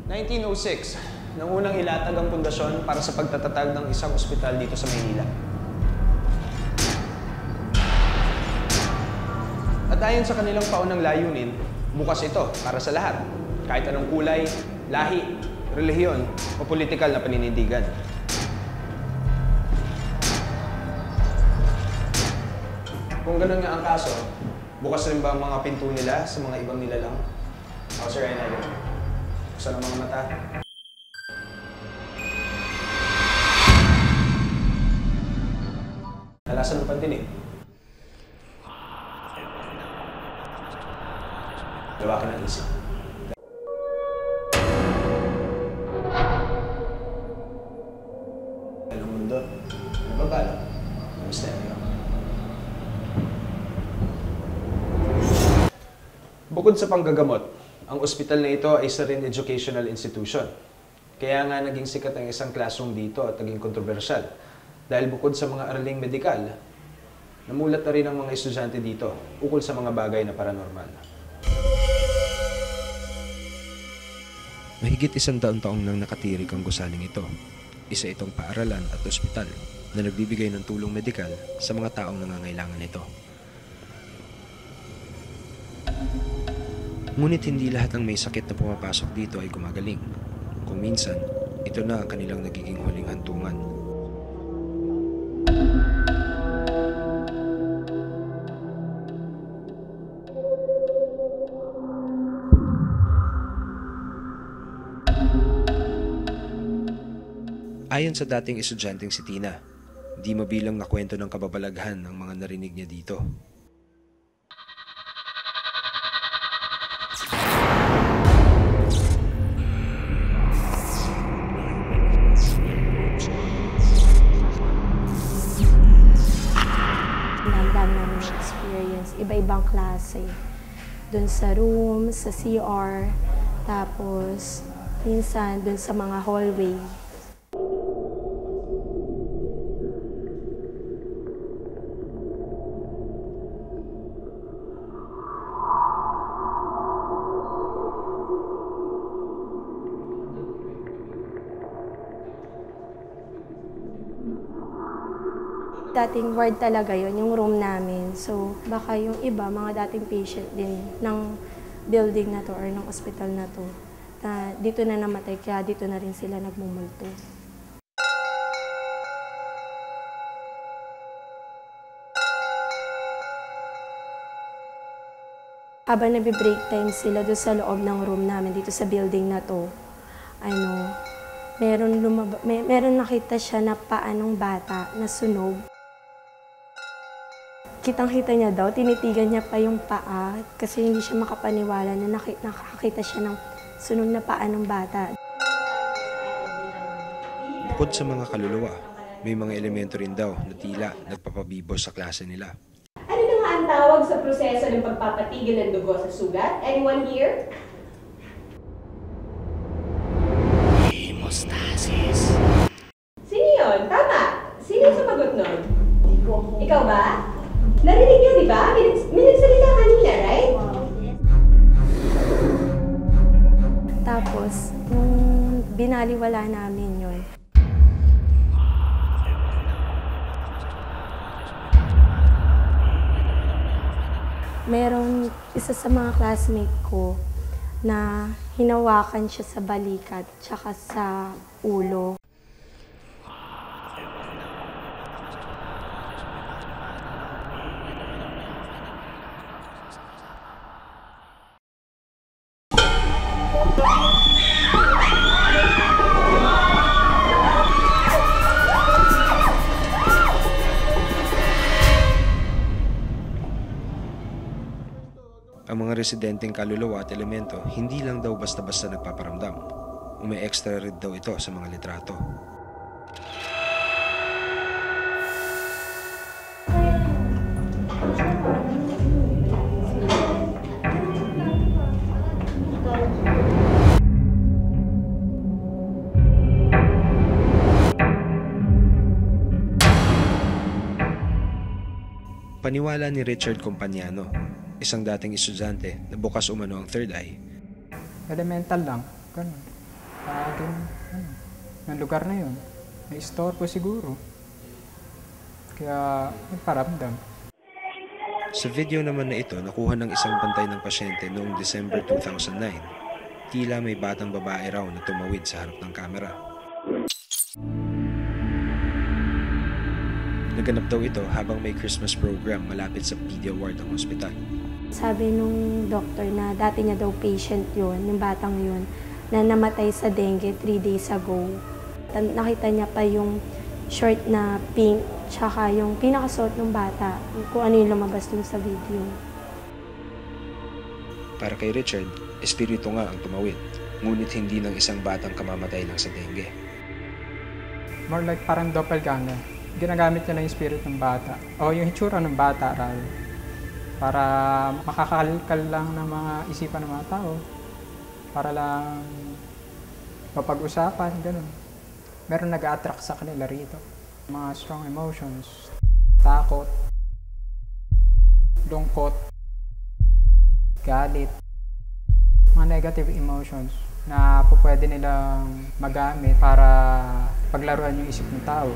1906, nang unang ilatag ang pundasyon para sa pagtatatag ng isang ospital dito sa Maynila. At ayon sa kanilang paunang layunin, bukas ito para sa lahat, kahit anong kulay, lahi, relihiyon o politikal na paninindigan. Kung ganun nga ang kaso, bukas rin ba ang mga pinto nila sa mga ibang nilalang? Ako, Sir Enagan. Buksan ang mga mata. Talasan ng pandinig. Lawakin ang isip. Anong mundo? Nababalo? Misteryo. Bukod sa panggagamot, ang ospital na ito ay isa rin educational institution. Kaya nga naging sikat ang isang classroom dito at naging kontrobersyal. Dahil bukod sa mga araling medikal, namulat na rin ang mga estudyante dito ukol sa mga bagay na paranormal. Mahigit 100 taong nang nakatirik ang gusaling ito. Isa itong paaralan at ospital na nagbibigay ng tulong medikal sa mga taong nangangailangan nito. Ngunit hindi lahat ng may sakit na pumapasok dito ay gumagaling. Kung minsan, ito na ang kanilang nagiging huling hantungan. Ayon sa dating estudyanteng si Tina, di mabilang na kwento ng kababalaghan ng mga narinig niya dito. Iba-ibang klase. Doon sa room, sa CR, tapos minsan doon sa mga hallway. Dating ward talaga yon yung room namin. So, baka yung iba, mga dating patient din ng building na to or ng hospital na to, na dito na namatay, kaya dito na rin sila nagmumulto. Habang nagbe-break time sila doon sa loob ng room namin, dito sa building na to, meron nakita siya na paanong bata na sunog. Kitang-kita niya daw, tinitigan niya pa yung paa kasi hindi siya makapaniwala na nakakita siya ng sunog na paa ng bata. Bukod sa mga kaluluwa, may mga elemento rin daw na tila nagpapabibo sa klase nila. Ano na nga ang tawag sa proseso ng pagpapatigil ng dugo sa sugat? Anyone here? Hemostasis. Sino yun? Tama! Sino yung sumagot nun? Ikaw ba? Narinig niyo, di ba? May nagsalita kanina, right? Tapos, nung binaliwala namin yun, merong isa sa mga classmate ko na hinawakan siya sa balikat tsaka sa ulo. Ang mga residenteng kaluluwa at elemento hindi lang daw basta-basta nagpaparamdam. Umi-extra rin daw ito sa mga litrato. Paniwala ni Richard Companiano, isang dating estudyante na bukas umano ang third eye. Elemental lang, ganun. sa atin, ng lugar na yun. Na-istorbo siguro. Kaya nagparamdam. Sa video naman na ito, nakuha ng isang bantay ng pasyente noong December 2009. Tila may batang babae raw na tumawid sa harap ng kamera. Naganap daw ito habang may Christmas program malapit sa pedia ward ng ospital. Sabi nung doktor na dati niya daw patient yun, yung batang yun, na namatay sa dengue 3 days ago. Nakita niya pa yung short na pink, tsaka yung pinakasuot ng bata, kung ano yung lumabas dun sa video. Para kay Richard, espiritu nga ang tumawid, ngunit hindi ng isang batang kamamatay lang sa dengue. More like parang doppelganger. Ginagamit niya lang yung spirit ng bata, o yung hitsura ng bata para makakalkal lang ng mga isipan ng mga tao, para lang mapag-usapan, ganun. Meron nag-a-attract sa kanila rito. Mga strong emotions, takot, lungkot, galit, mga negative emotions na pwede nilang magamit para paglaruan yung isip ng tao.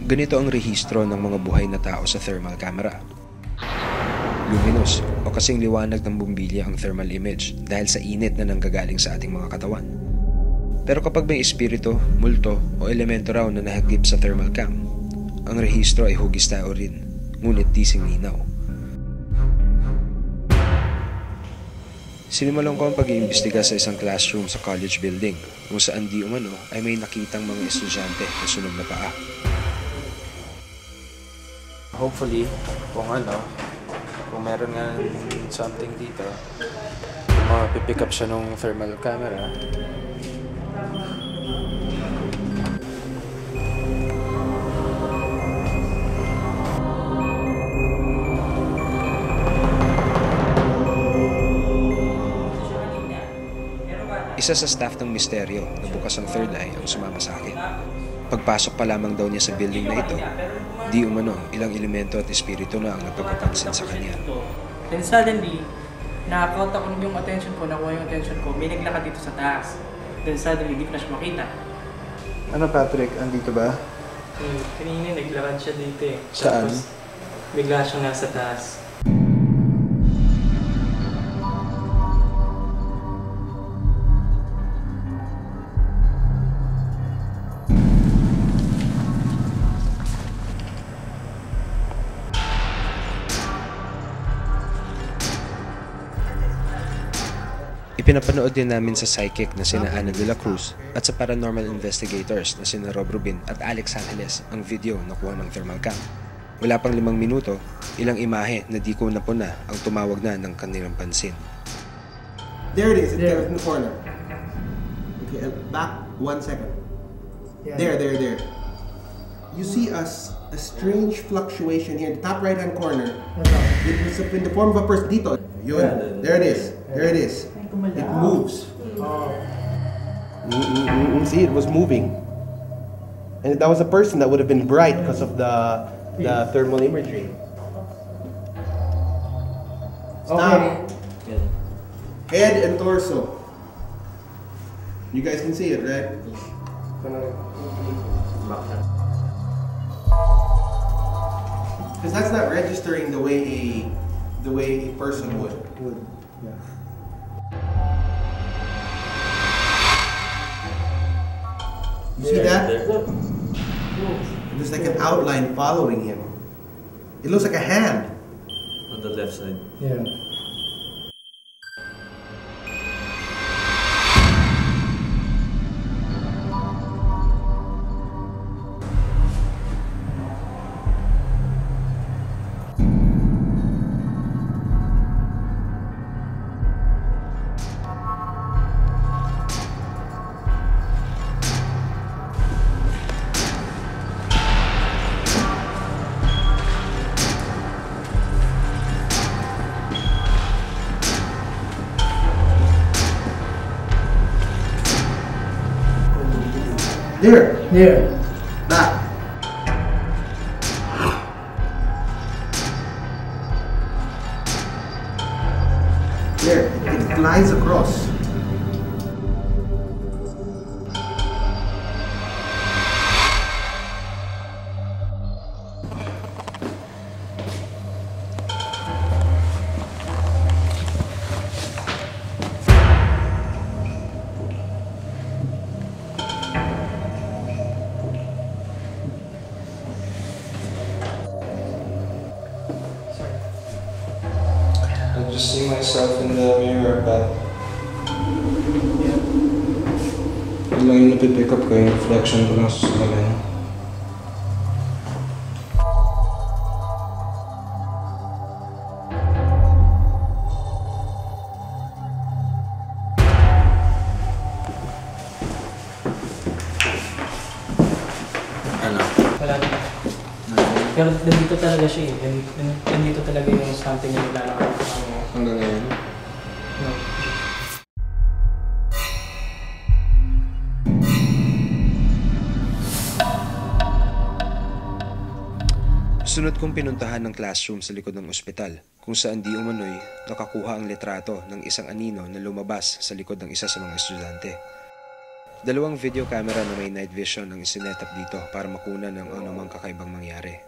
Ganito ang rehistro ng mga buhay na tao sa thermal camera. Luminous o kasing liwanag ng bumbilya ang thermal image dahil sa init na nanggagaling sa ating mga katawan. Pero kapag may espiritu, multo o elemento raw na nahagip sa thermal cam, ang rehistro ay hugis tao rin, ngunit di singlinaw. Sinimulan ko ang pag-iimbestiga sa isang classroom sa college building kung saan di umano ay may nakitang mga estudyante na sunog na paa. Hopefully, kung meron nga something dito, pipick up siya nung thermal camera. Isa sa staff ng misteryo na bukas ang third eye ang sumama sa akin. Pagpasok pa lamang daw niya sa building na ito, di umano ilang elemento at espiritu na ang nagpapapansin sa kanya. Then suddenly, nakakauta ko yung attention ko, nakuha yung attention ko, may naglakad dito sa taas. Then suddenly, di ko na siya makita. Ano Patrick, andito ba? Kanina naglakad siya dito eh. Saan? Tapos, bigla siya nasa taas. Ipinapanood din namin sa psychic na sina Ana de la Cruz at sa paranormal investigators na sina Rob Rubin at Alex Angeles ang video na kuha ng thermal cam. Wala pang 5 minuto, ilang imahe na di ko napuna ang tumawag na ng kanilang pansin. There it is, there in the corner. Okay, back 1 second. Yeah. There. You see a strange fluctuation here in the top right hand corner. It's in the form of a person dito. Yun, there it is. It moves. See, it was moving. And that was a person that would have been bright because of the thermal imagery. Stop. Head and torso. You guys can see it, right? Because that's not registering the way a person would. Yeah. You see that? It looks like an outline following him. It looks like a hand. On the left side. Yeah. There. Back. It lies across. I just see myself in the mirror, but yun lang yung napipick up ko, yung reflection ko lang sa salamin. Ano? Wala na. Pero nandito talaga siya eh. Nandito talaga yung something na nilalakad ko. Hanggang ngayon. No. Sunod kong pinuntahan ng classroom sa likod ng ospital, kung saan di umano'y nakakuha ang litrato ng isang anino na lumabas sa likod ng isa sa mga estudyante. Dalawang video camera na may night vision ang isinetap dito para makunan ng anumang kakaibang mangyari.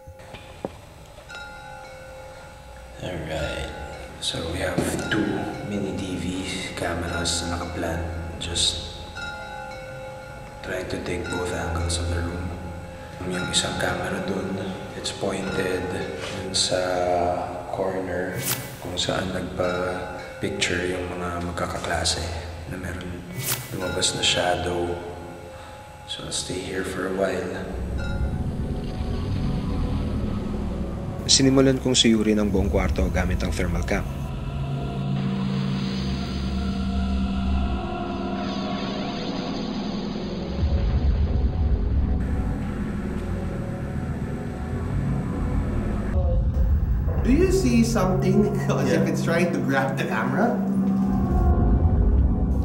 Alright, so we have 2 mini DV cameras na nakaplan. Just trying to take both angles of the room. Yung isang camera dun, it's pointed dun sa corner kung saan nagpa-picture yung mga magkakaklase na meron lumabas na shadow. So I'll stay here for a while. Sinimulan kong suyurin ang buong kwarto gamit ang thermal cam. Do you see something as if it's trying to grab the camera?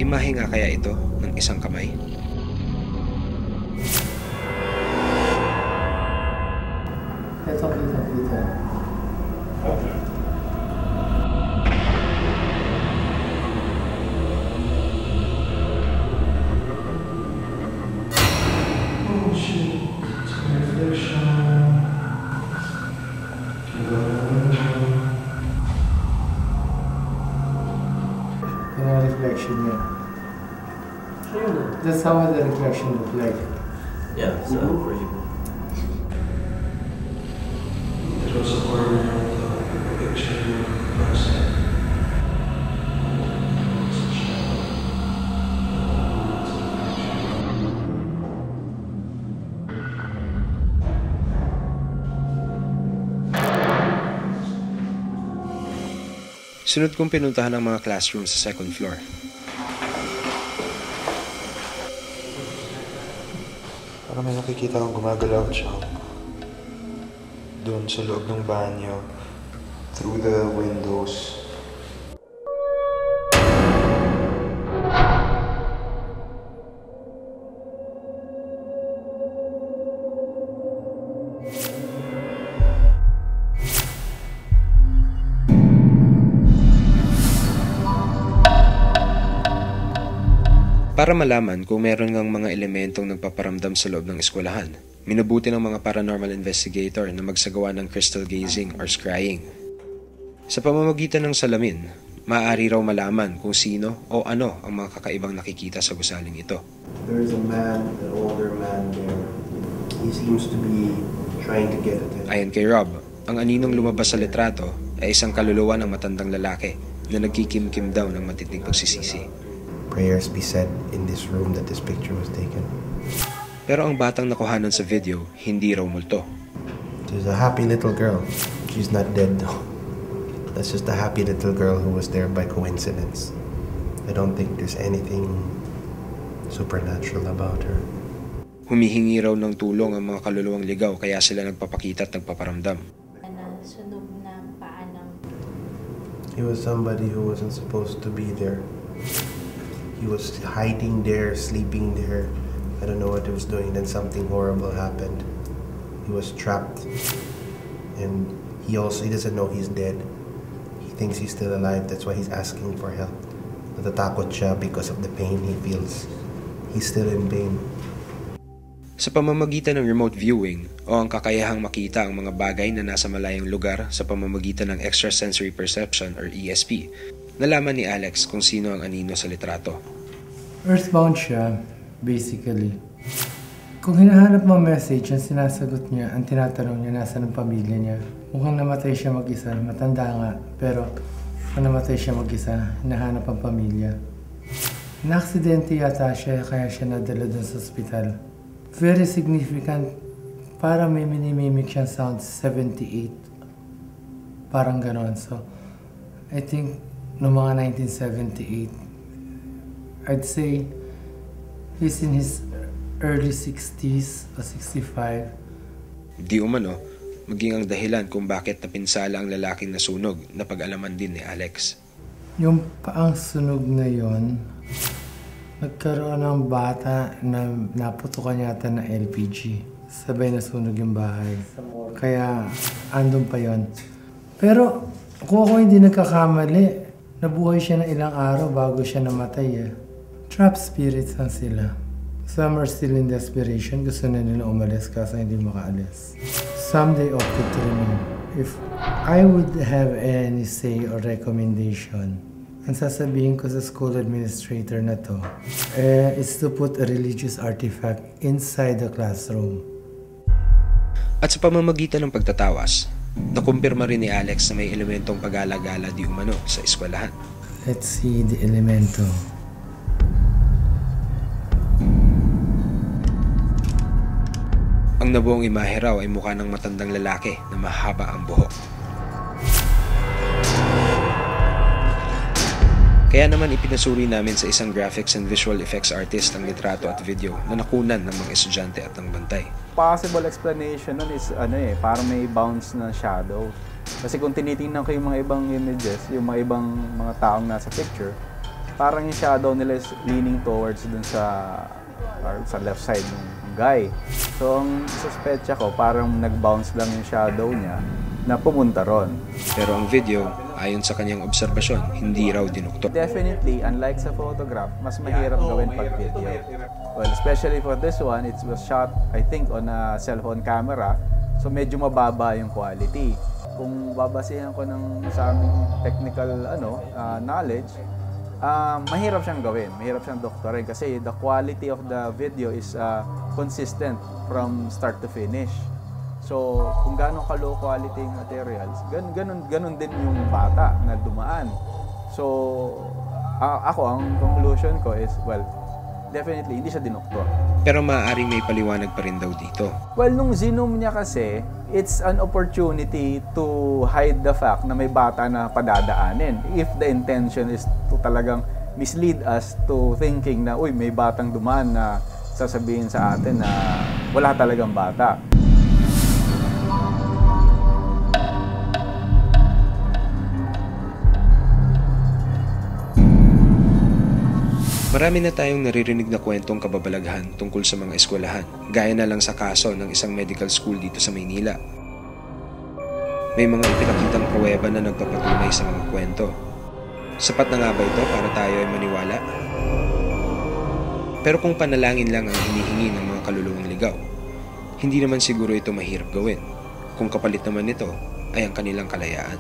Imahe nga kaya ito ng isang kamay? Oh shit, it's a reflection. Reflection, yeah. That's how the reflection looks like. Yeah, so for you. It was a corner of the picture person. Sunod kong pinuntahan ang mga classroom sa second floor. Parang may nakikita akong gumagalaw siya. Doon sa loob ng banyo. Through the windows. Para malaman kung meron ngang mga elementong nagpaparamdam sa loob ng eskwelahan, minabuti ng mga paranormal investigator na magsagawa ng crystal gazing or scrying. Sa pamamagitan ng salamin, maaari raw malaman kung sino o ano ang mga kakaibang nakikita sa gusaling ito. There's a man, an older man there. He seems to be trying to get attention. Ayon kay Rob, ang aninong lumabas sa litrato ay isang kaluluwa ng matandang lalaki na nagkikimkim daw ng matinding pagsisisi. Prayers be said in this room that this picture was taken. Pero ang batang nakuhanan sa video, hindi raw multo. There's a happy little girl. She's not dead though. That's just a happy little girl who was there by coincidence. I don't think there's anything supernatural about her. Humihingi raw ng tulong ang mga kaluluwang ligaw kaya sila nagpapakita at nagpaparamdam. Sunog ng paa ng... He was somebody who wasn't supposed to be there. He was hiding there, sleeping there. I don't know what he was doing. Then something horrible happened. He was trapped. And he doesn't know he's dead. He thinks he's still alive. That's why he's asking for help. Natatakot siya because of the pain he feels. He's still in pain. Sa pamamagitan ng remote viewing o ang kakayahang makita ang mga bagay na nasa malayong lugar sa pamamagitan ng extrasensory perception or ESP, nalaman ni Alex kung sino ang anino sa litrato. Earthbound siya, basically. Kung hinahanap mo message, ang sinasagot niya, ang tinatanong niya, nasa ng pamilya niya. Mukhang namatay siya mag-isa, matanda nga, pero kung namatay siya mag-isa, hinahanap ang pamilya. Na-aksidente yata siya, kaya siya nadala dun sa ospital. Very significant, para may minimimic siyang sound 78. Parang ganon. So, I think, no mga 1978, I'd say, he's in his early 60s o 65. Di umano, maging ang dahilan kung bakit napinsala ang lalaking nasunog na pag-alaman din ni Alex. Yung paang sunog na yon, nagkaroon ng bata na naputukan yata ng LPG. Sabay nasunog yung bahay. Kaya andun pa yon. Pero kung ako hindi nagkakamali, nabuhay siya ng ilang araw bago siya namatay eh. Trap spirits lang sila. Some are still in desperation. Gusto na nila umalis kasi hindi makaalis. Some they opted to remain. If I would have any say or recommendation, ang sasabihin ko sa school administrator na to, is to put a religious artifact inside the classroom. At sa pamamagitan ng pagtatawas, nakumpirma rin ni Alex na may elementong pag-alagala di umano sa eskwelahan. Let's see the elemento. Ang nabuong imahe raw ay mukha ng matandang lalaki na mahaba ang buhok. Kaya naman ipinasuri namin sa isang graphics and visual effects artist ang litrato at video na nakunan ng mga estudyante at ng bantay. Possible explanation nun is parang may bounce na shadow. Kasi kung tinitingnan ko yung mga ibang images, yung mga ibang mga taong nasa picture, parang yung shadow nila is leaning towards dun sa left side ng guy. So ang suspetsa ko, parang nag-bounce lang yung shadow niya na pumunta ron. Pero ang video, ayon sa kanyang obserbasyon, hindi raw dinukto. Definitely, unlike sa photograph, mas mahirap gawin pag video. Well, especially for this one, it was shot, I think, on a cellphone camera. So medyo mababa yung quality. Kung babasihan ko sa aming technical knowledge, mahirap siyang gawin, mahirap siyang doktorin kasi the quality of the video is consistent from start to finish. So, kung gaano ka-low quality yung materials, ganun din yung bata na dumaan. So, ako, ang conclusion ko is, well, definitely, hindi siya dinukto. Pero maaaring may paliwanag pa rin daw dito. Well, nung zinom niya kasi, it's an opportunity to hide the fact na may bata na padadaanin. If the intention is to talagang mislead us to thinking na, uy, may batang dumaan na sasabihin sa atin na wala talagang bata. Marami na tayong naririnig na kwentong kababalaghan tungkol sa mga eskwelahan, gaya na lang sa kaso ng isang medical school dito sa Maynila. May mga ipinakitang pruweba na nagpapatunay sa mga kwento. Sapat na nga ba ito para tayo ay maniwala? Pero kung panalangin lang ang hinihingi ng mga kaluluwang ligaw, hindi naman siguro ito mahirap gawin, kung kapalit naman nito ay ang kanilang kalayaan.